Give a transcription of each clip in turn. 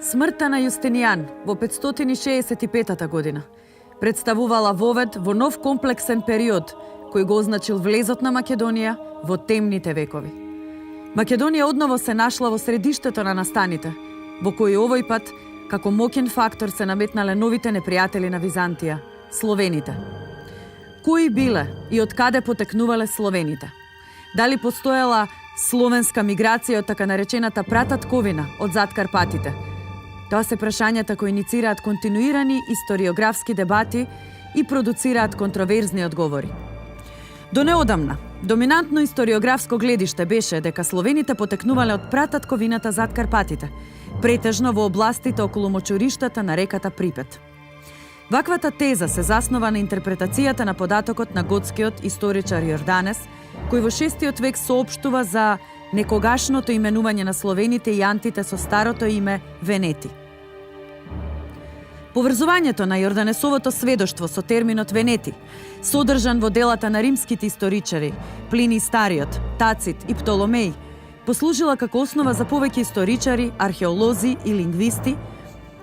Смртта на Јустинијан во 565 година представувала вовед во нов комплексен период кој го означил влезот на Македонија во темните векови. Македонија одново се нашла во средиштето на настаните, во кој овој пат како моќен фактор се наметнале новите непријатели на Византија – словените. Кои биле и од каде потекнувале словените? Дали постоела словенска миграција од така наречената прататковина од зад Карпатите? Тоа се прашањата кои иницираат континуирани историографски дебати и продуцираат контроверзни одговори. До неодамна, доминантно историографско гледиште беше дека словените потекнувале од прататковината зад Карпатите, претежно во областите околу мочуриштата на реката Припет. Ваквата теза се заснова на интерпретацијата на податокот на готскиот историчар Јорданес, кој во 6 век соопштува за некогашното именување на словените и антите со старото име Венети. Поврзувањето на Јорданесовото сведоштво со терминот Венети, содржан во делата на римските историчари Плиний Стариот, Тацит и Птоломеј, послужила како основа за повеќе историчари, археолози и лингвисти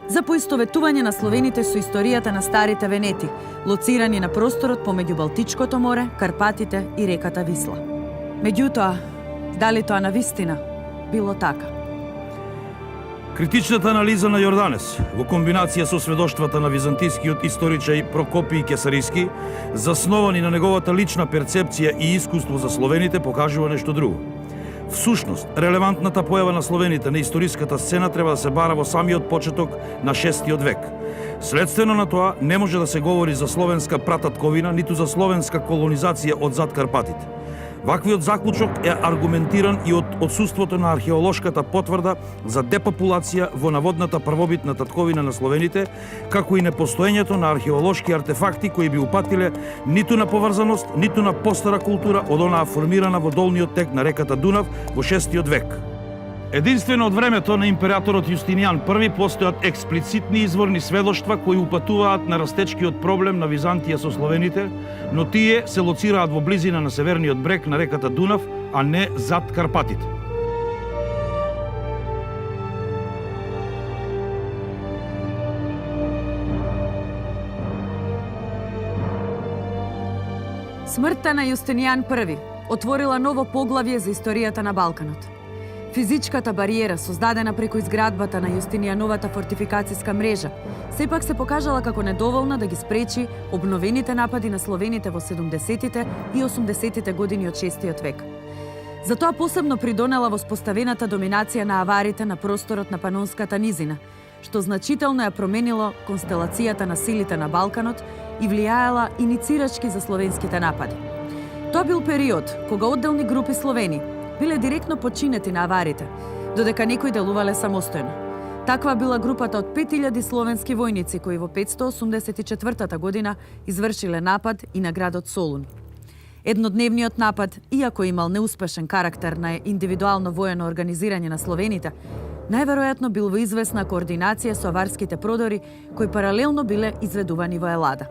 за поистоветување на словените со историјата на старите Венети, лоцирани на просторот помеѓу Балтичкото море, Карпатите и реката Висла. Меѓутоа, дали тоа навистина било така? Критичната анализа на Јорданес, во комбинација со сведоштвата на византискиот историчај Прокопиј Кесариски, засновани на неговата лична перцепција и искуство за словените, покажува нешто друго. Всушност, релевантната појава на словените на историската сцена треба да се бара во самиот почеток на 6 век. Следствено на тоа, не може да се говори за словенска прататковина, ниту за словенска колонизација од зад Карпатите. Ваквиот заклучок е аргументиран и од отсуството на археолошката потврда за депопулација во наводната првобитна татковина на словените, како и непостоењето на археолошки артефакти кои би упатиле ниту на поврзаност, ниту на постара култура од онаа формирана во долниот тек на реката Дунав во 6 век. Единствено од времето на императорот Јустинијан I постојат експлицитни изворни сведоштва кои упатуваат на растечкиот проблем на Византија со словените, но тие се лоцираат во близина на северниот брег на реката Дунав, а не зад Карпатите. Смртта на Јустинијан I отворила ново поглавје за историјата на Балканот. Физичката бариера, создадена преку изградбата на Јустинијановата фортификацијска мрежа, сепак се покажала како недоволна да ги спречи обновените напади на словените во 70-тите и 80-тите години од 6 век. Затоа посебно придонела воспоставената доминација на аварите на просторот на Панонската низина, што значително ја променило констелацијата на силите на Балканот и влијаела иницирачки за словенските напади. Тоа бил период кога одделни групи словени биле директно подчинети на аварите, додека некои делувале самостојно. Таква била групата од 5000 словенски војници кои во 584 година извршиле напад и на градот Солун. Еднодневниот напад, иако имал неуспешен карактер на индивидуално воено организирање на словените, најверојатно бил во известна координација со аварските продори кои паралелно биле изведувани во Елада.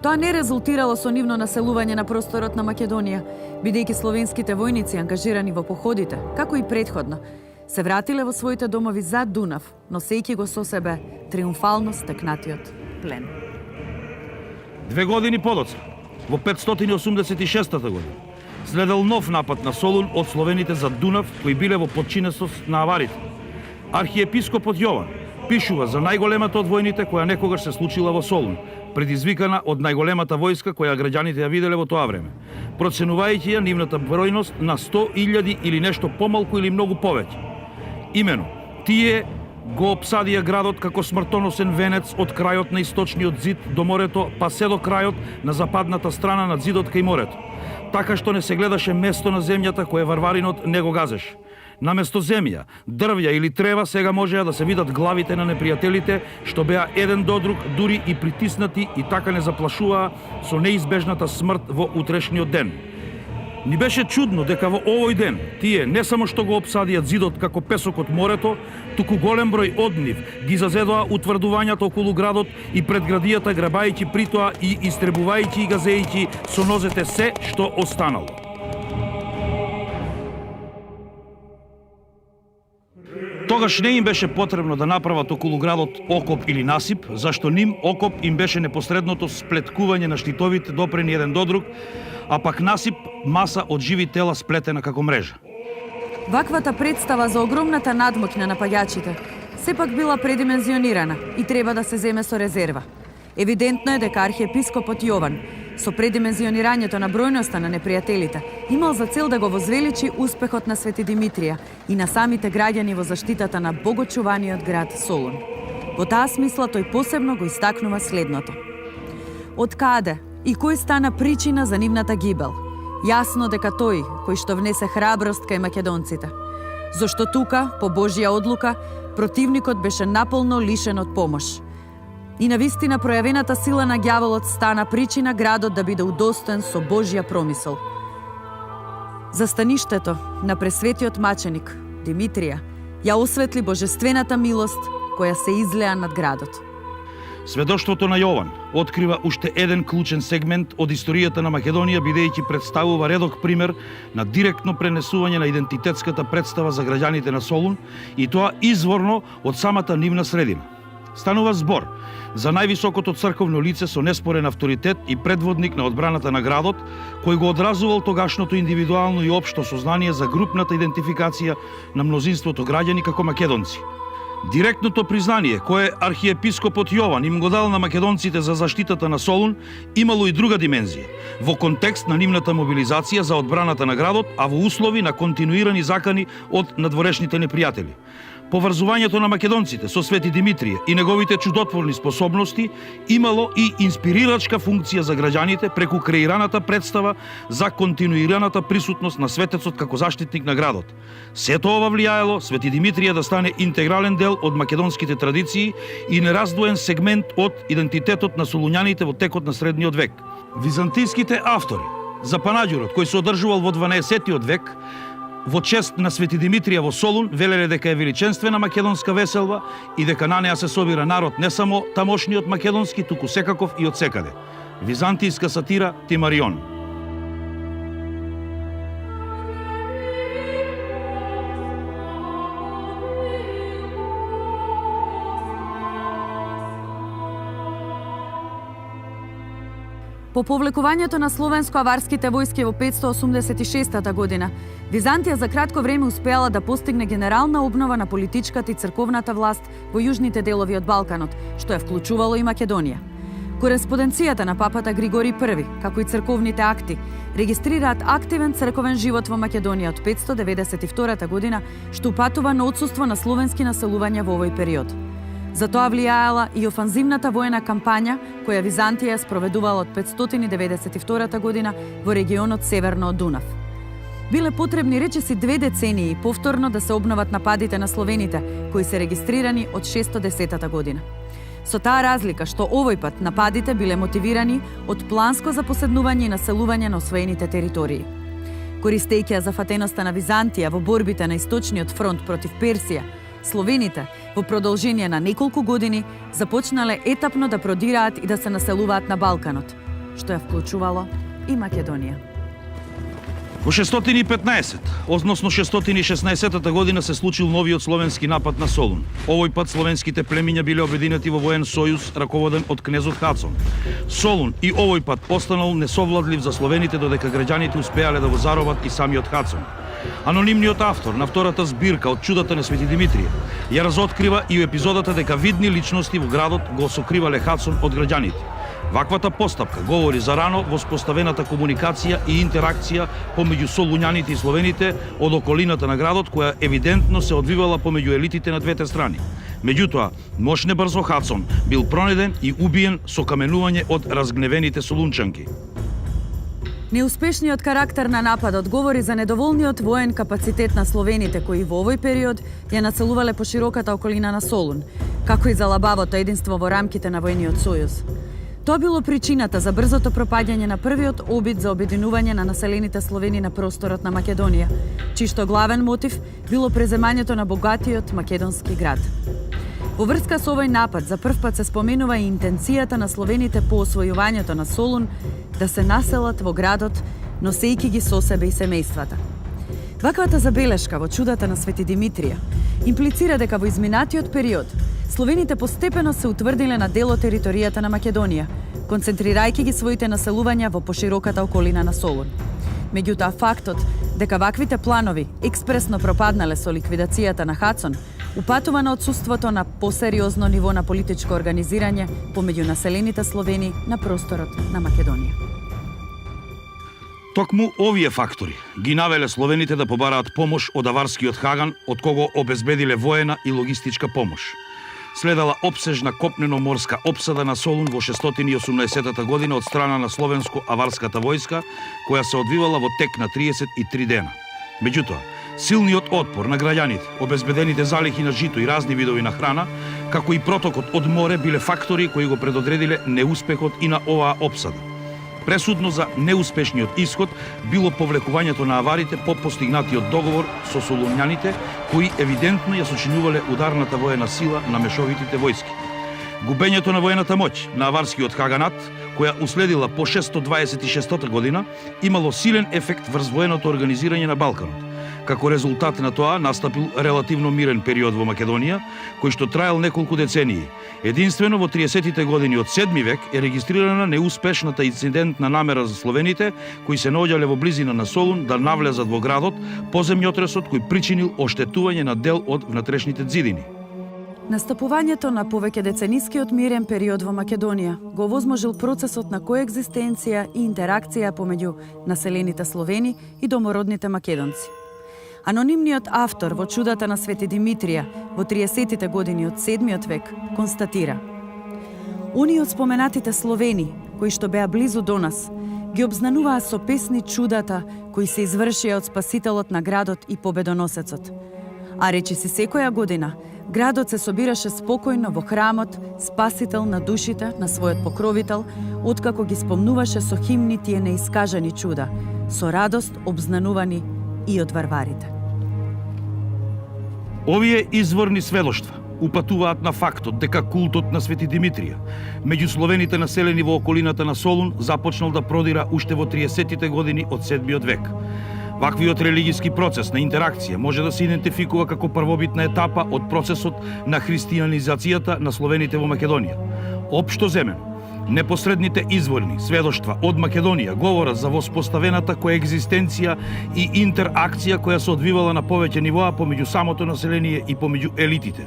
Тоа не резултирало со нивно населување на просторот на Македонија, бидејќи словенските војници ангажирани во походите, како и претходно, се вратиле во своите домови зад Дунав, носејќи го со себе триумфално стекнатиот плен. 2 години подоцна, во 586 година, следел нов напад на Солун од словените зад Дунав, кои биле во подчиненост на аварите. Архиепископот Јован пишува за најголемата од војните која некогаш се случила во Солун, предизвикана од најголемата војска која граѓаните ја виделе во тоа време, проценувајќи ја нивната бројност на 100.000 или нешто помалку или многу повеќе. Имено, тие го опсадија градот како смртоносен венец од крајот на источниот зид до морето, па се до крајот на западната страна на зидот кај морето, така што не се гледаше место на земјата кое варваринот не го газеше. Наместо земја, дрвја или трева сега можеа да се видат главите на непријателите што беа еден до друг, дури и притиснати и така не заплашуваа со неизбежната смрт во утрешниот ден. Ни беше чудно дека во овој ден тие не само што го опсадиат зидот како песок од морето, туку голем број од нив ги зазедоа утврдувањата околу градот и пред градијата грабајќи притоа и истребувајќи и газејќи со нозете се што останало. Тогаш не им беше потребно да направат околу градот окоп или насип, зашто ним окоп им беше непосредното сплеткување на штитовите допрени еден до друг, а пак насип маса од живи тела сплетена како мрежа. Ваквата представа за огромната надмоќ на напаѓачите сепак била предимензионирана и треба да се земе со резерва. Евидентно е дека архиепископот Јован, со предимензионирањето на бројноста на непријателите, имал за цел да го возвеличи успехот на Свети Димитрија и на самите граѓани во заштитата на богочуваниот град Солун. Во таа смисла тој посебно го истакнува следното. Од каде и кој стана причина за нивната гибел? Јасно дека тој, кој што внесе храброст кај македонците. Зошто тука, по Божја одлука, противникот беше наполно лишен од помош. И навистина пројавената сила на ѓаволот стана причина градот да биде удостоен со Божја промисол. За стаништето на пресветиот маченик, Димитрија, ја осветли божествената милост која се излеа над градот. Сведоштвото на Јован открива уште еден клучен сегмент од историјата на Македонија, бидејќи представува редок пример на директно пренесување на идентитетската представа за граѓаните на Солун, и тоа изворно од самата нивна средина. Станува збор за највисокото црковно лице со неспорен авторитет и предводник на одбраната на градот, кој го одразувал тогашното индивидуално и општо сознание за групната идентификација на мнозинството граѓани како македонци. Директното признание кое архиепископот Јован им го дал на македонците за заштитата на Солун имало и друга димензија, во контекст на нивната мобилизација за одбраната на градот, а во услови на континуирани закани од надворешните непријатели. Поврзувањето на македонците со Свети Димитрија и неговите чудотворни способности имало и инспирирачка функција за граѓаните преку креираната представа за континуираната присутност на светецот како заштитник на градот. Сето ова влијаело Свети Димитрија да стане интегрален дел од македонските традиции и нераздвоен сегмент од идентитетот на солуњаните во текот на средниот век. Византиските автори за Панаѓурот, кој се одржувал во 12 век, во чест на Свети Димитрија во Солун, велеле дека е величенствена македонска веселба и дека на неа се собира народ не само тамошниот македонски, туку секаков и од секаде. Византијска сатира Тимарион. По повлекувањето на словенско-аварските војски во 586 година, Византија за кратко време успеала да постигне генерална обнова на политичката и црковната власт во јужните делови од Балканот, што ја вклучувало и Македонија. Кореспонденцијата на папата Григори I, како и црковните акти, регистрираат активен црковен живот во Македонија од 592 година, што упатува на отсуство на словенски населувања во овој период. За тоа влијаела и офанзивната воена кампања која Византија спроведувала од 592 година во регионот северно од Дунав. Биле потребни речиси 2 децении повторно да се обноват нападите на словените, кои се регистрирани од 610 година. Со таа разлика што овој пат нападите биле мотивирани од планско запоседнување и населување на освоените територии. Користејќи ја зафатеноста на Византија во борбите на источниот фронт против Персија, словените во продолжение на неколку години започнале етапно да продираат и да се населуваат на Балканот, што ја вклучувало и Македонија. Во 615, односно 616 година се случил новиот словенски напад на Солун. Овој пат словенските племиња биле обединети во воен сојуз раководен од кнезот Хацон. Солун и овој пат останал несовладлив за словените додека граѓаните успеале да го заробат и самиот Хацон. Анонимниот автор на втората збирка од чудата на Свети Димитрија ја разоткрива и епизодата дека видни личности во градот го сокривале Хацон од граѓаните. Ваквата постапка говори за рано воспоставената комуникација и интеракција помеѓу солуњаните и словените од околината на градот, која евидентно се одвивала помеѓу елитите на двете страни. Меѓутоа, мошне брзо Хацон бил пронеден и убиен со каменување од разгневените солунчанки. Неуспешниот карактер на нападот говори за недоволниот воен капацитет на словените кои во овој период ја нацелувале по широката околина на Солун, како и за лабавото единство во рамките на војниот сојуз. Тоа било причината за брзото пропаѓање на првиот обид за обединување на населените словени на просторот на Македонија, чишто главен мотив било преземањето на богатиот македонски град. Во врска со овој напад за прв пат се споменува и интенцијата на словените по освојувањето на Солун да се населат во градот, носејќи ги со себе и семејствата. Ваквата забелешка во чудата на Свети Димитрија имплицира дека во изминатиот период словените постепено се утврдиле на дел од територијата на Македонија, концентрирајќи ги своите населувања во пошироката околина на Солун. Меѓутоа, фактот дека ваквите планови експресно пропаднале со ликвидацијата на Хацон упатува на отсуството на посериозно ниво на политичко организирање помеѓу населените Словени на просторот на Македонија. Токму овие фактори ги навеле словените да побараат помош од аварскиот Хаган, од кого обезбедиле воена и логистичка помош. Следала опсежна копнено-морска опсада на Солун во 680 година од страна на словенско-аварската војска, која се одвивала во тек на 33 дена. Меѓутоа, силниот отпор на граѓаните, обезбедените залихи на жито и разни видови на храна, како и протокот од море биле фактори кои го предодредиле неуспехот и на оваа опсада. Пресудно за неуспешниот исход било повлекувањето на аварите по постигнатиот договор со солунјаните, кои евидентно ја сочинувале ударната воена сила на мешовитите војски. Губењето на воената моќ на аварскиот Хаганат, која уследила по 626 година, имало силен ефект врз военото организирање на Балканот. Како резултат на тоа настапил релативно мирен период во Македонија, кој што траел неколку децении. Единствено во 30-тите години од 7 век е регистрирана неуспешната инцидентна намера за словените, кои се наоѓале во близина на Солун да навлезат во градот по земјотресот кој причинил оштетување на дел од внатрешните ѕидини. Настапувањето на повеќе деценискиот мирен период во Македонија го овозможил процесот на коегзистенција и интеракција помеѓу населените Словени и домородните македонци. Анонимниот автор во чудата на Свети Димитрија во 30-тите години од 7 век констатира: оние од споменатите Словени, кои што беа близу до нас, ги обзнануваа со песни чудата кои се извршија од спасителот на градот и победоносецот. А речиси секоја година, градот се собираше спокојно во храмот, спасител на душите на својот покровител, откако ги спомнуваше со химни тие неискажани чуда, со радост обзнанувани и од варварите. Овие изворни сведоштва упатуваат на фактот дека култот на Свети Димитрија меѓу словените населени во околината на Солун започнал да продира уште во 30-тите години од 7 век. Ваквиот религиски процес на интеракција може да се идентификува како првобитна етапа од процесот на христијанизацијата на словените во Македонија. Општо земено, непосредните изворни сведоштва од Македонија говорат за воспоставената коегзистенција и интеракција која се одвивала на повеќе нивоа помеѓу самото население и помеѓу елитите.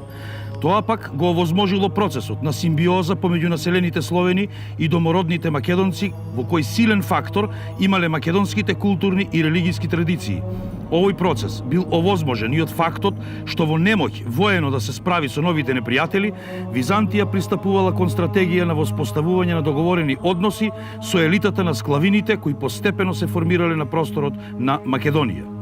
Тоа пак го овозможило процесот на симбиоза помеѓу населените Словени и домородните македонци, во кој силен фактор имале македонските културни и религиски традиции. Овој процес бил овозможен и од фактот што во немоќ воено да се справи со новите непријатели, Византија пристапувала кон стратегија на воспоставување на договорени односи со елитата на склавините кои постепено се формирале на просторот на Македонија.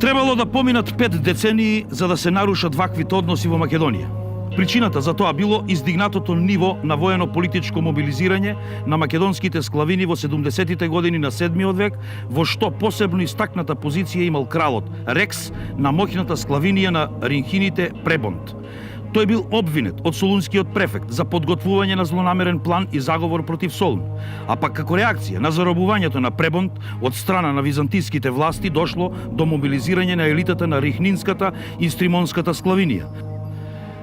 Требало да поминат 5 децении за да се нарушат ваквите односи во Македонија. Причината за тоа било издигнатото ниво на воено-политичко мобилизирање на македонските склавини во 70-тите години на 7 век, во што посебно истакната позиција имал кралот Рекс на моќната склавинија на ринхините Пребонт. Тој бил обвинет од солунскиот префект за подготвување на злонамерен план и заговор против Солун, а пак како реакција на заробувањето на Пребонт од страна на византиските власти дошло до мобилизирање на елитата на рихнинската и стримонската склавинија.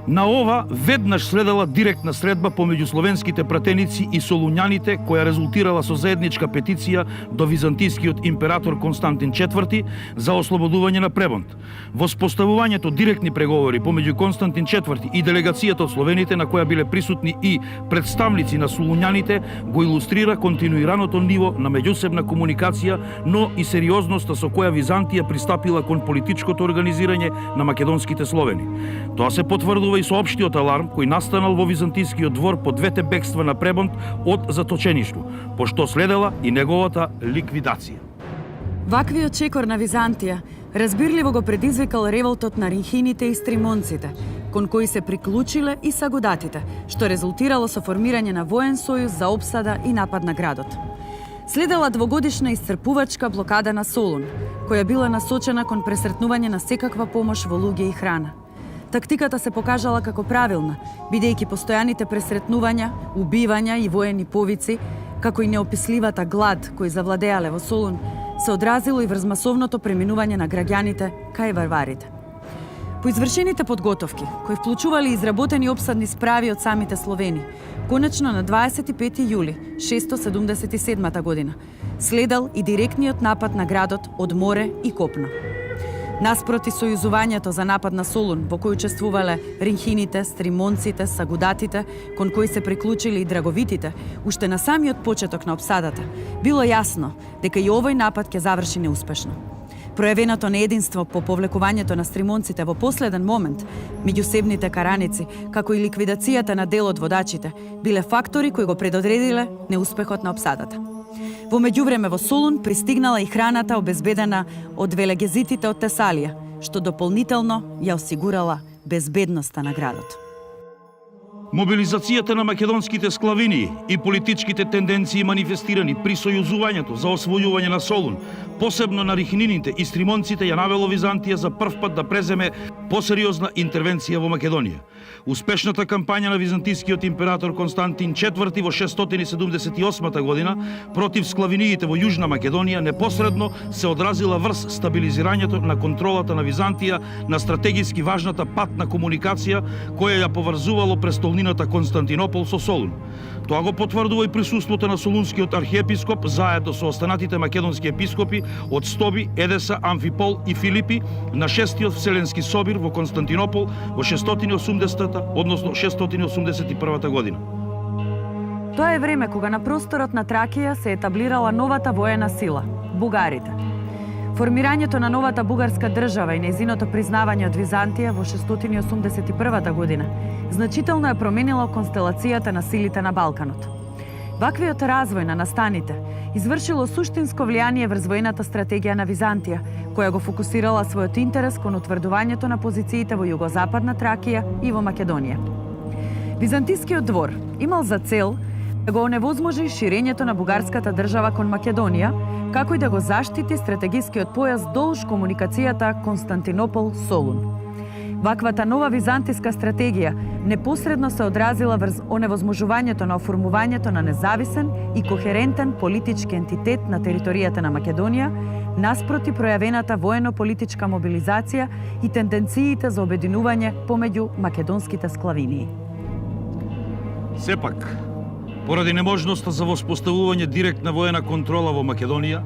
На ова веднаш следела директна средба помеѓу словенските пратеници и солуњаните, која резултирала со заедничка петиција до византискиот император Константин IV за ослободување на Пребонт. Воспоставувањето директни преговори помеѓу Константин IV и делегацијата од словените, на која биле присутни и представници на солуњаните, го илустрира континуираното ниво на меѓусебна комуникација, но и сериозноста со која Византија пристапила кон политичкото организирање на македонските словени. Тоа се потврдува и со општиот аларм кој настанал во византискиот двор по двете бегства на Пребонт од заточеништво, пошто следела и неговата ликвидација. Ваквиот чекор на Византија разбирливо го предизвикал револтот на ринхините и стримонците, кон кои се приклучиле и сагудатите, што резултирало со формирање на воен сојуз за опсада и напад на градот. Следела двогодишна исцрпувачка блокада на Солун, која била насочена кон пресретнување на секаква помош во луѓе и храна. Тактиката се покажала како правилна, бидејќи постојаните пресретнувања, убивања и воени повици, како и неописливата глад кои завладеале во Солун, се одразило и врз масовното преминување на граѓаните кај варварите. По извршените подготовки, кои вклучували изработени обсадни справи од самите Словени, конечно на 25 јули 677 година следел и директниот напад на градот од море и копно. Наспроти сојузувањето за напад на Солун, во кој учествувале ринхините, стримонците, сагудатите, кон кои се приклучили и драговитите, уште на самиот почеток на опсадата, било јасно дека и овој напад ќе заврши неуспешно. Пројавеното неединство по повлекувањето на стримонците во последен момент, меѓусебните караници, како и ликвидацијата на дел од водачите, биле фактори кои го предодредиле неуспехот на опсадата. Во меѓувреме во Солун пристигнала и храната обезбедена од велегезитите од Тесалија, што дополнително ја осигурала безбедноста на градот. Мобилизацијата на македонските склавини и политичките тенденции манифестирани при сојузувањето за освојување на Солун, посебно на рихнините и стримонците, ја навело Византија за прв пат да преземе посериозна интервенција во Македонија. Успешната кампања на византискиот император Константин IV во 678 година против склавиниите во Јужна Македонија непосредно се одразила врз стабилизирањето на контролата на Византија на стратегиски важната патна комуникација која ја поврзувало престолнината Константинопол со Солун. Тоа го потврдува и присуството на солунскиот архиепископ заедно со останатите македонски епископи од Стоби, Едеса, Амфипол и Филипи на 6-тиот Вселенски собир во Константинопол во 680 односно 681 година. Тоа е време кога на просторот на Тракија се етаблирала новата воена сила – бугарите. Формирањето на новата бугарска држава и нејзиното признавање од Византија во 681 година значително е променило констелацијата на силите на Балканот. Ваквиот развој на настаните извршило суштинско влијание врз воената стратегија на Византија, која го фокусирала својот интерес кон утврдувањето на позициите во југозападна Тракија и во Македонија. Византискиот двор имал за цел да го оневозможи ширењето на бугарската држава кон Македонија, како и да го заштити стратегискиот појас долж комуникацијата Константинопол-Солун. Ваквата нова византиска стратегија непосредно се одразила врз оневозможувањето на оформувањето на независен и кохерентен политички ентитет на територијата на Македонија, наспроти пројавената воено-политичка мобилизација и тенденциите за обединување помеѓу македонските склавинии. Сепак, поради неможноста за воспоставување директна воена контрола во Македонија,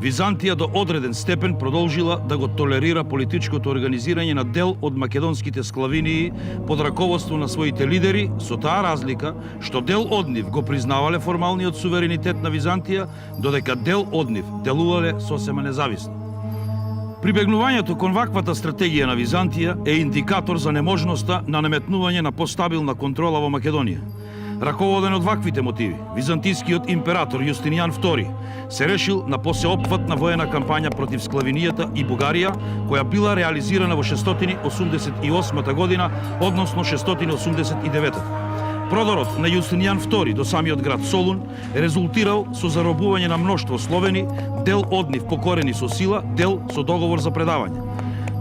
Византија до одреден степен продолжила да го толерира политичкото организирање на дел од македонските склавинии под раководство на своите лидери, со таа разлика што дел од нив го признавале формалниот суверенитет на Византија, додека дел од нив делувале сосема независно. Прибегнувањето кон ваквата стратегија на Византија е индикатор за неможноста на наметнување на постабилна контрола во Македонија. Раководен од ваквите мотиви, византискиот император Јустинијан II се решил на посеопфатна воена кампања против склавинијата и Бугарија, која била реализирана во 688 година, односно 689. Продорот на Јустинијан II до самиот град Солун резултирал со заробување на мноштво словени, дел од нив покорени со сила, дел со договор за предавање.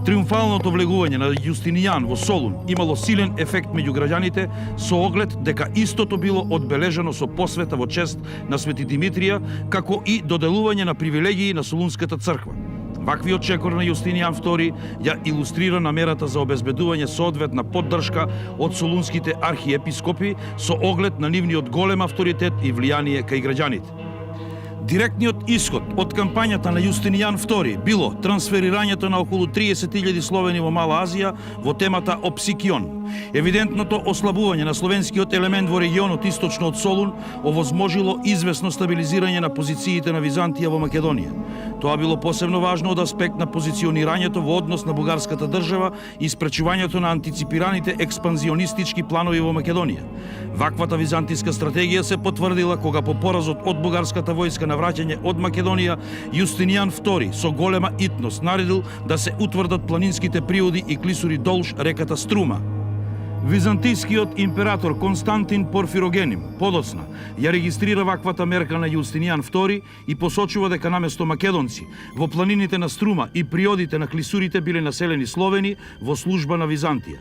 Триумфалното влегување на Јустинијан во Солун имало силен ефект меѓу граѓаните со оглед дека истото било одбележано со посвета во чест на Свети Димитрија, како и доделување на привилегии на Солунската црква. Ваквиот чекор на Јустинијан II ја илустрира намерата за обезбедување соодветна поддршка од солунските архиепископи со оглед на нивниот голем авторитет и влијание кај граѓаните. Директниот исход од кампањата на Јустинијан II било трансферирањето на околу 30.000 словени во Мала Азија во темата Опсикион. Евидентното ослабување на словенскиот елемент во регионот источно од Солун овозможило известно стабилизирање на позициите на Византија во Македонија. Тоа било посебно важно од аспект на позиционирањето во однос на бугарската држава и спречувањето на антиципираните експанзионистички планови во Македонија. Ваквата византиска стратегија се потврдила кога по поразот од бугарската војска на враќање од Македонија, Јустинијан II со голема итност наредил да се утврдат планинските приоди и клисури долж реката Струма. Византискиот император Константин Порфирогеним подоцна ја регистрира ваквата мерка на Јустинијан II и посочува дека наместо македонци во планините на Струма и приодите на клисурите биле населени словени во служба на Византија.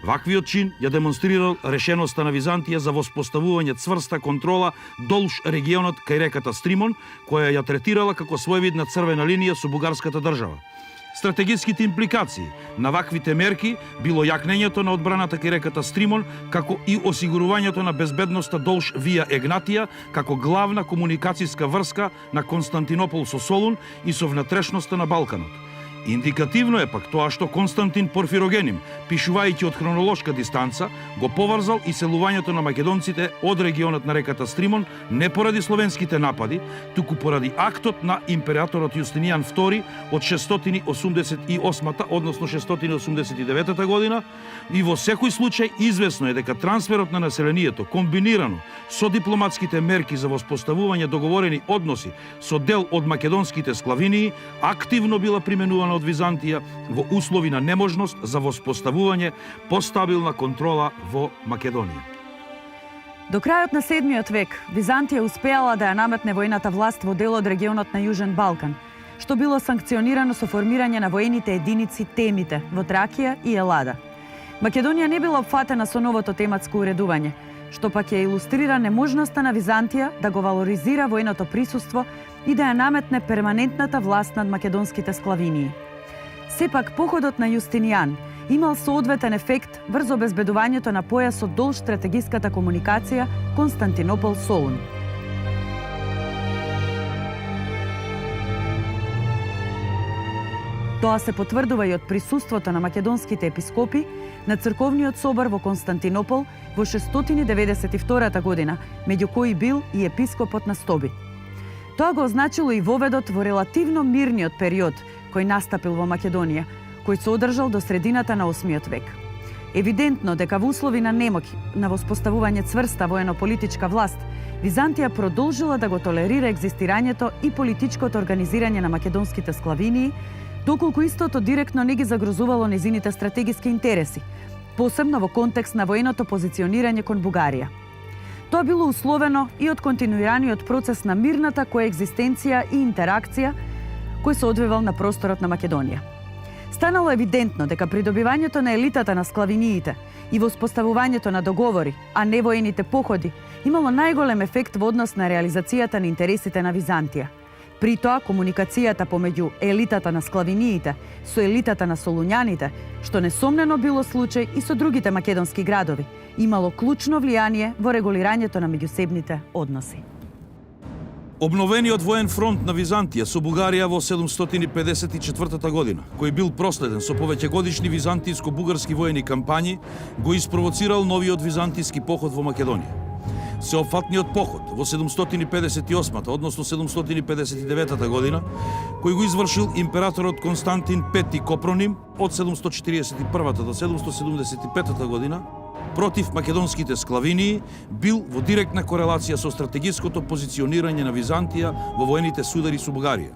Ваквиот чин ја демонстрирал решеноста на Византија за воспоставување цврста контрола долж регионот кај реката Стримон, која ја третирала како своевидна црвена линија со бугарската држава. Стратегиските импликации на ваквите мерки било јакнењето на одбраната кај реката Стримон, како и осигурувањето на безбедноста долж Вија Егнатија, како главна комуникацијска врска на Константинопол со Солун и со внатрешноста на Балканот. Индикативно е пак тоа што Константин Порфирогеним, пишувајќи од хронолошка дистанца, го поврзал иселувањето на македонците од регионот на реката Стримон не поради словенските напади, туку поради актот на императорот Јустинијан II од 688 односно 689 година, и во секој случај известно е дека трансферот на населението комбинирано со дипломатските мерки за воспоставување договорени односи со дел од македонските склавинии активно била применувана од Византија во услови на неможност за воспоставување постабилна контрола во Македонија. До крајот на 7 век Византија успеала да ја наметне војната власт во дел од регионот на Јужен Балкан, што било санкционирано со формирање на воените единици Темите во Тракија и Елада. Македонија не била опфатена со новото тематско уредување, што пак ја илустрира неможноста на Византија да го валоризира војното присуство и да ја наметне перманентната власт над македонските склавинии. Сепак, походот на Јустинијан имал соодветен ефект врз обезбедувањето на појасот долж стратегиската комуникација Константинопол-Солун. Тоа се потврдува и од присуството на македонските епископи на црковниот собор во Константинопол во 692 година, меѓу кои бил и епископот на Стоби. Тоа го означило и воведот во релативно мирниот период кој настапил во Македонија, кој се одржал до средината на 8 век. Евидентно дека во услови на немоќ на воспоставување цврста воено-политичка власт, Византија продолжила да го толерира екзистирањето и политичкото организирање на македонските склавинии, доколку истото директно не ги загрозувало незините стратегиски интереси, посебно во контекст на военото позиционирање кон Бугарија. Тоа било условено и од континуираниот процес на мирната коегзистенција и интеракција кој се одвивал на просторот на Македонија. Станало евидентно дека придобивањето на елитата на склавиниите и воспоставувањето на договори, а не воените походи, имало најголем ефект во однос на реализацијата на интересите на Византија. При тоа, комуникацијата помеѓу елитата на склавиниите со елитата на солуњаните, што несомнено било случај и со другите македонски градови, имало клучно влијание во регулирањето на меѓусебните односи. Обновениот воен фронт на Византија со Бугарија во 754 година, кој бил проследен со повеќегодишни византиско-бугарски воени кампањи, го испровоцирал новиот византиски поход во Македонија. Сеопфатниот поход во 758, односно 759 година, кој го извршил императорот Константин Пети Копроним од 741 до 775 година, против македонските склавинии, бил во директна корелација со стратегиското позиционирање на Византија во воените судари со Бугарија.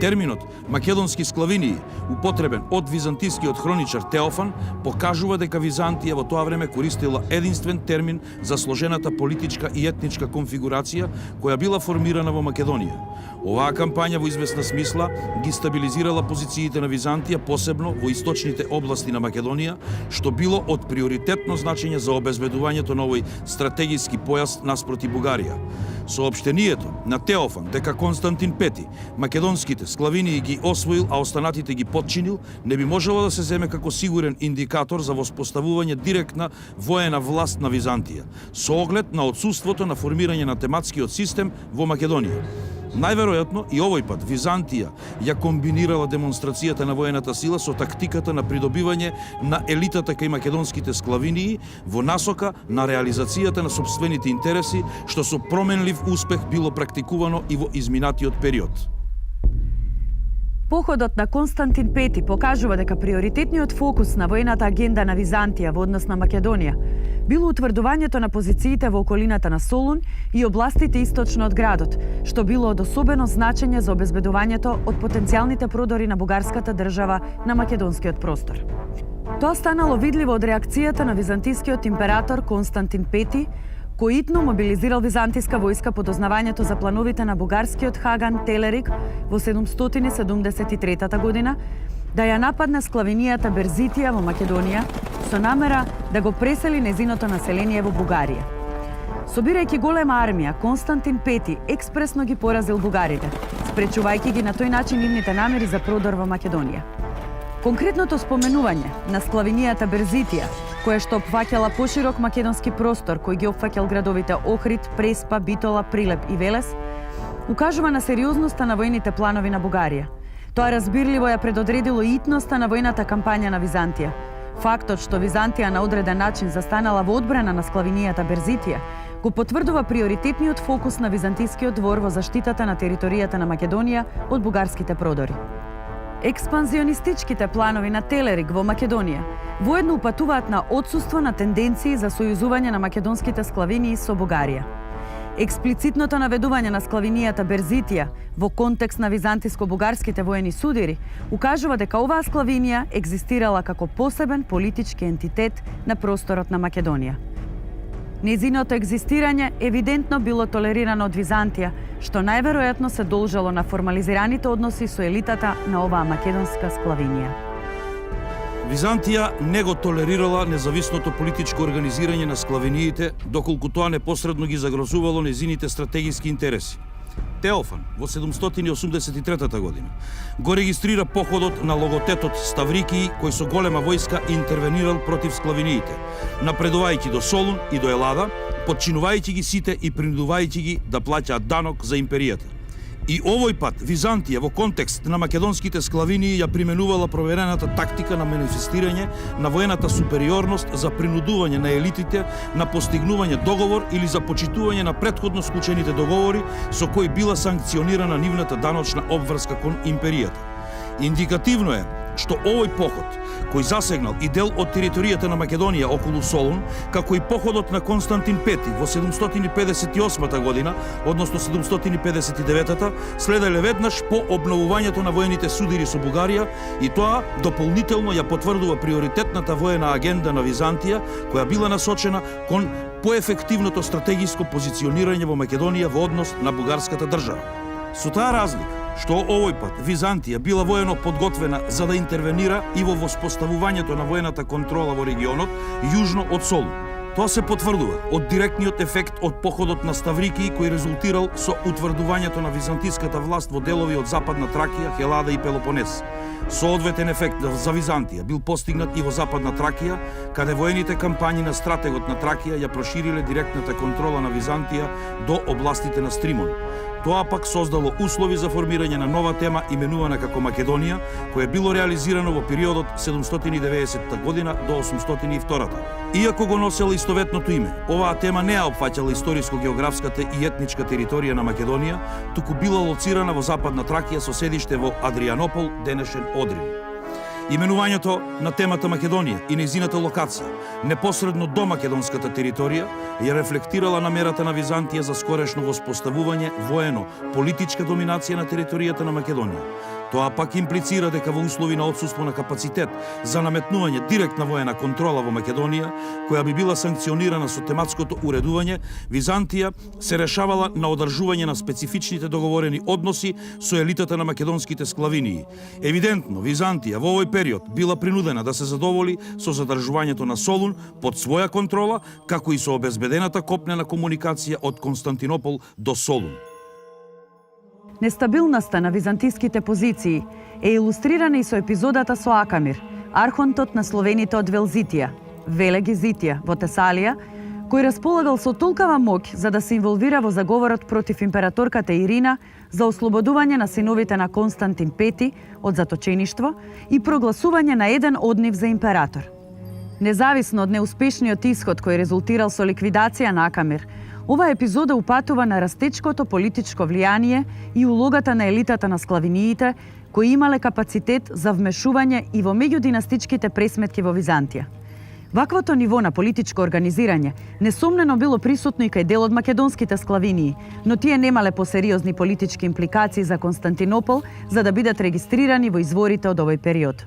Терминот македонски склавинии, употребен од византискиот хроничар Теофан, покажува дека Византија во тоа време користила единствен термин за сложената политичка и етничка конфигурација која била формирана во Македонија. Оваа кампања во известна смисла ги стабилизирала позициите на Византија, посебно во источните области на Македонија, што било од приоритетно значење за обезбедувањето на овој стратегиски појас наспроти Бугарија. Соопштението на Теофан дека Константин Пети македонските склавинии ги освоил, а останатите ги потчинил, не би можело да се земе како сигурен индикатор за воспоставување директна воена власт на Византија, со оглед на отсуството на формирање на тематскиот систем во Македонија. Најверојатно и овој пат Византија ја комбинирала демонстрацијата на воената сила со тактиката на придобивање на елитата кај македонските склавинии во насока на реализацијата на сопствените интереси, што со променлив успех било практикувано и во изминатиот период. Походот на Константин Пети покажува дека приоритетниот фокус на воената агенда на Византија во однос на Македонија било утврдувањето на позициите во околината на Солун и областите источно од градот, што било од особено значење за обезбедувањето од потенцијалните продори на бугарската држава на македонскиот простор. Тоа станало видливо од реакцијата на византискиот император Константин Пети, кој итно мобилизирал византиска војска по дознавањето за плановите на бугарскиот Хаган Телерик во 773 година да ја нападне склавинијата Берзитија во Македонија со намера да го пресели незиното население во Бугарија. Собирајќи голема армија, Константин Пети експресно ги поразил бугарите, спречувајќи ги на тој начин нивните намери за продор во Македонија. Конкретното споменување на склавинијата Берзитија, која што опфаќала поширок македонски простор кој ги опфаќал градовите Охрид, Преспа, Битола, Прилеп и Велес, укажува на сериозноста на војните планови на Бугарија. Тоа разбирливо ја предодредило итноста на војната кампања на Византија. Фактот што Византија на одреден начин застанала во одбрана на склавинијата Берзитија го потврдува приоритетниот фокус на византискиот двор во заштитата на територијата на Македонија од бугарските продори. Експанзионистичките планови на Телерик во Македонија воедно упатуваат на отсуство на тенденции за сојузување на македонските склавинии со Бугарија. Експлицитното наведување на склавинијата Берзитија во контекст на византиско-бугарските воени судири укажува дека оваа склавинија екзистирала како посебен политички ентитет на просторот на Македонија. Незиното екзистирање евидентно било толерирано од Византија, што најверојатно се должало на формализираните односи со елитата на оваа македонска склавинија. Византија не го толерирала независното политичко организирање на склавиниите, доколку тоа непосредно ги загрозувало незините стратегиски интереси. Теофан во 783 година го регистрира походот на логотетот Ставрикии, кој со голема војска интервенирал против склавиниите, напредувајќи до Солун и до Елада, подчинувајќи ги сите и принудувајќи ги да плаќаат данок за империјата. И овој пат Византија во контекст на македонските склавинии ја применувала проверената тактика на манифестирање на воената супериорност за принудување на елитите на постигнување договор или за почитување на претходно склучените договори со кои била санкционирана нивната даночна обврска кон империјата. Индикативно е што овој поход, кој засегнал и дел од територијата на Македонија околу Солун, како и походот на Константин Пети во 758 година, односно 759, следеле веднаш по обновувањето на воените судири со Бугарија и тоа дополнително ја потврдува приоритетната воена агенда на Византија, која била насочена кон поефективното стратегиско позиционирање во Македонија во однос на бугарската држава. Со таа разлика што овој пат Византија била воено подготвена за да интервенира и во воспоставувањето на воената контрола во регионот јужно од Солун. Тоа се потврдува од директниот ефект од походот на Ставрикии кој резултирал со утврдувањето на византиската власт во делови од Западна Тракија, Хелада и Пелопонес. Соодветен ефект за Византија бил постигнат и во Западна Тракија, каде воените кампањи на стратегот на Тракија ја прошириле директната контрола на Византија до областите на Стримон. Тоа пак создало услови за формирање на нова тема именувана како Македонија, која било реализирано во периодот 790 година до 802. Иако го носела истоветното име, оваа тема не ја опфаќала историско-географската и етничка територија на Македонија, туку била лоцирана во Западна Тракија со седиште во Адрианопол, денешен Одрин. Именувањето на темата Македонија и нејзината локација, непосредно до македонската територија, ја рефлектирала намерата на Византија за скорешно воспоставување воено-политичка доминација на територијата на Македонија. Тоа пак имплицира дека во услови на отсуство на капацитет за наметнување директна воена контрола во Македонија, која би била санкционирана со тематското уредување, Византија се решавала на одржување на специфичните договорени односи со елитата на македонските склавинии. Евидентно, Византија во овој период била принудена да се задоволи со задржувањето на Солун под своја контрола, како и со обезбедената копнена комуникација од Константинопол до Солун. Нестабилноста на византиските позиции е илустрирана и со епизодата со Акамир, архонтот на словените од Велзитија, Велеги Зитија во Тесалија, кој располагал со толкава моќ за да се инволвира во заговорот против императорката Ирина за ослободување на синовите на Константин Пети од заточеништво и прогласување на еден од нив за император. Независно од неуспешниот исход кој резултирал со ликвидација на Акамир, оваа епизода упатува на растечкото политичко влијание и улогата на елитата на склавиниите, кои имале капацитет за вмешување и во меѓудинастичките пресметки во Византија. Ваквото ниво на политичко организирање несомнено било присутно и кај дел од македонските склавинии, но тие немале посериозни политички импликации за Константинопол за да бидат регистрирани во изворите од овој период.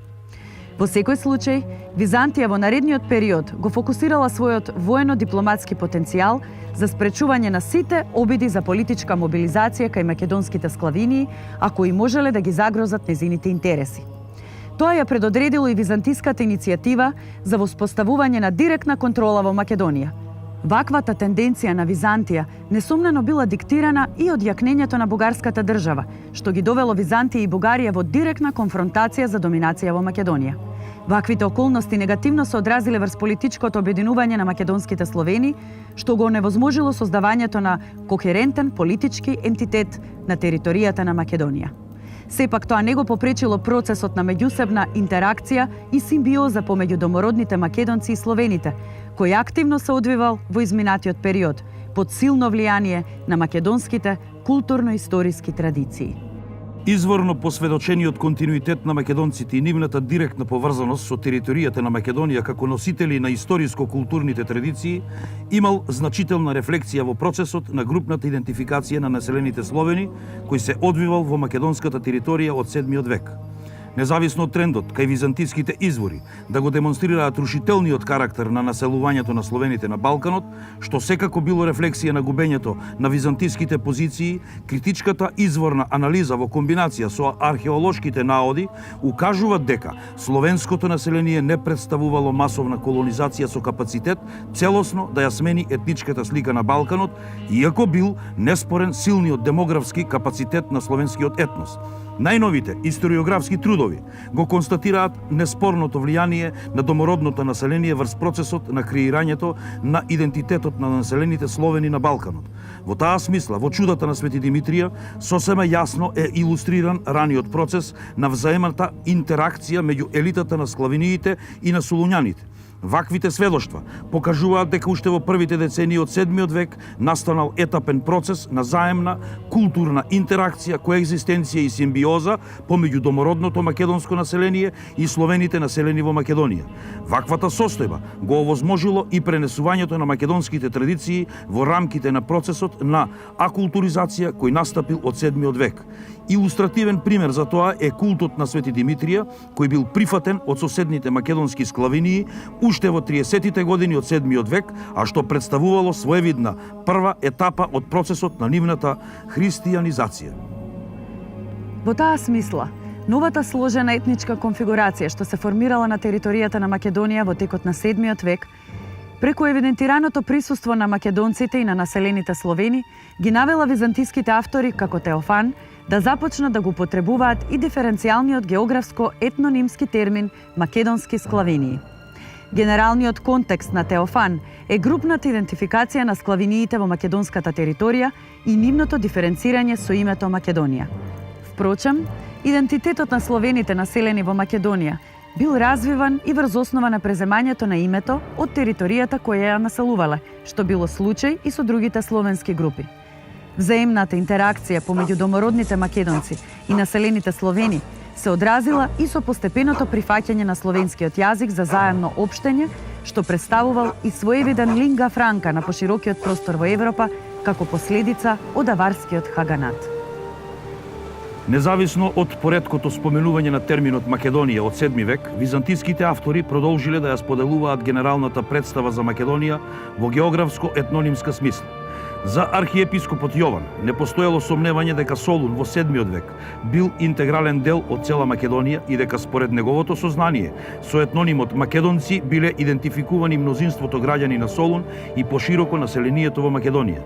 Во секој случај, Византија во наредниот период го фокусирала својот воено-дипломатски потенцијал за спречување на сите обиди за политичка мобилизација кај македонските склавинии, а кои можеле да ги загрозат незините интереси. Тоа ја предодредило и византиската иницијатива за воспоставување на директна контрола во Македонија. Ваквата тенденција на Византија несомнено била диктирана и од јакнењето на бугарската држава, што ги довело Византија и Бугарија во директна конфронтација за доминација во Македонија. Ваквите околности негативно се одразиле врз политичкото обединување на македонските словени, што го невозможило создавањето на кохерентен политички ентитет на територијата на Македонија. Сепак тоа не го попречило процесот на меѓусебна интеракција и симбиоза помеѓу домородните македонци и словените, кој активно се одвивал во изминатиот период, под силно влијание на македонските културно-историски традиции. Изворно посведочениот континуитет на македонците и нивната директна поврзаност со територијата на Македонија како носители на историско-културните традиции имал значителна рефлексија во процесот на групната идентификација на населените словени кој се одвивал во македонската територија од 7 век. Независно од трендот кај византиските извори да го демонстрираат рушителниот карактер на населувањето на словените на Балканот, што секако било рефлексија на губењето на византиските позиции, критичката изворна анализа во комбинација со археолошките наоди укажуваат дека словенското население не представувало масовна колонизација со капацитет целосно да ја смени етничката слика на Балканот, иако бил неспорен силниот демографски капацитет на словенскиот етнос. Најновите историографски трудови го констатираат неспорното влијание на домородното население врз процесот на креирањето на идентитетот на населените словени на Балканот. Во таа смисла, во Чудата на Свети Димитрија, сосема јасно е илустриран раниот процес на взаемната интеракција меѓу елитата на склавиниите и на солуњаните. Ваквите сведоштва покажуваат дека уште во првите децении од 7 век настанал етапен процес на заемна културна интеракција, коегзистенција и симбиоза помеѓу домородното македонско население и словените населени во Македонија. Ваквата состојба го овозможило и пренесувањето на македонските традиции во рамките на процесот на акултуризација кој настапил од 7 век. Илустративен пример за тоа е култот на Свети Димитрија, кој бил прифатен од соседните македонски склавинии уште во 30-тите години од 7 век, а што представувало своевидна прва етапа од процесот на нивната христијанизација. Во таа смисла, новата сложена етничка конфигурација што се формирала на територијата на Македонија во текот на 7 век, преку евидентираното присуство на македонците и на населените словени, ги навела византиските автори како Теофан да започнат да го потребуваат и диференцијалниот географско-етнонимски термин македонски склавинии. Генералниот контекст на Теофан е групната идентификација на склавиниите во македонската територија и нивното диференцирање со името Македонија. Впрочем, идентитетот на словените населени во Македонија бил развиван и врз основа на преземањето на името од територијата која ја населувале, што било случај и со другите словенски групи. Взаемната интеракција помеѓу домородните македонци и населените словени се одразила и со постепеното прифаќање на словенскиот јазик за заемно општење, што представувал и своевиден линга франка на поширокиот простор во Европа како последица од аварскиот хаганат. Независно од поредкото споменување на терминот Македонија од 7 век, византиските автори продолжиле да ја споделуваат генералната представа за Македонија во географско-етнонимска смисла. За архиепископот Јован не постоело сомневање дека Солун во 7 век бил интегрален дел од цела Македонија и дека според неговото сознание со етнонимот македонци биле идентификувани мнозинството граѓани на Солун и пошироко населението во Македонија.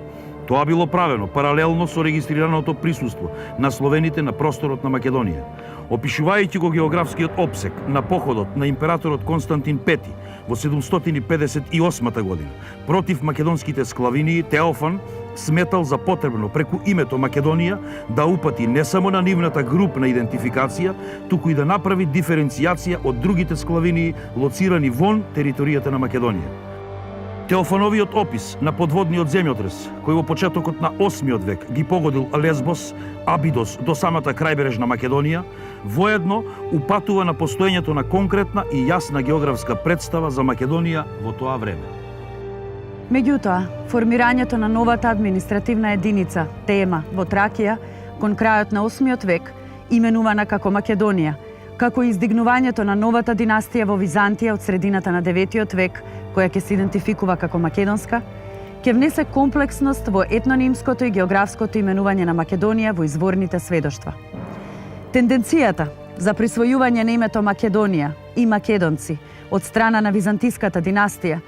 Тоа било правено паралелно со регистрираното присуство на словените на просторот на Македонија. Опишувајќи го географскиот опсек на походот на императорот Константин V во 758 година против македонските склавинии, Теофан сметал за потребно преку името Македонија да упати не само на нивната групна идентификација, туку и да направи диференцијација од другите склавинии лоцирани вон територијата на Македонија. Теофановиот опис на подводниот земјотрес, кој во почетокот на 8 век ги погодил Лесбос, Абидос до самата крајбрежна Македонија, воедно упатува на постоењето на конкретна и јасна географска представа за Македонија во тоа време. Меѓутоа, формирањето на новата административна единица, Тема, во Тракија, кон крајот на 8 век, именувана како Македонија, како и издигнувањето на новата династија во Византија од средината на 9 век, која ќе се идентификува како македонска, ќе внесе комплексност во етнонимското и географското именување на Македонија во изворните сведоштва. Тенденцијата за присвојување на името Македонија и македонци од страна на византиската династија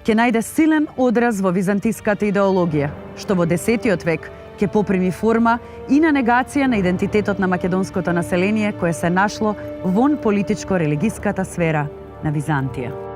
ќе најде силен одраз во византиската идеологија, што во 10 век ќе поприми форма и на негација на идентитетот на македонското население кое се нашло вон политичко-религиската сфера на Византија.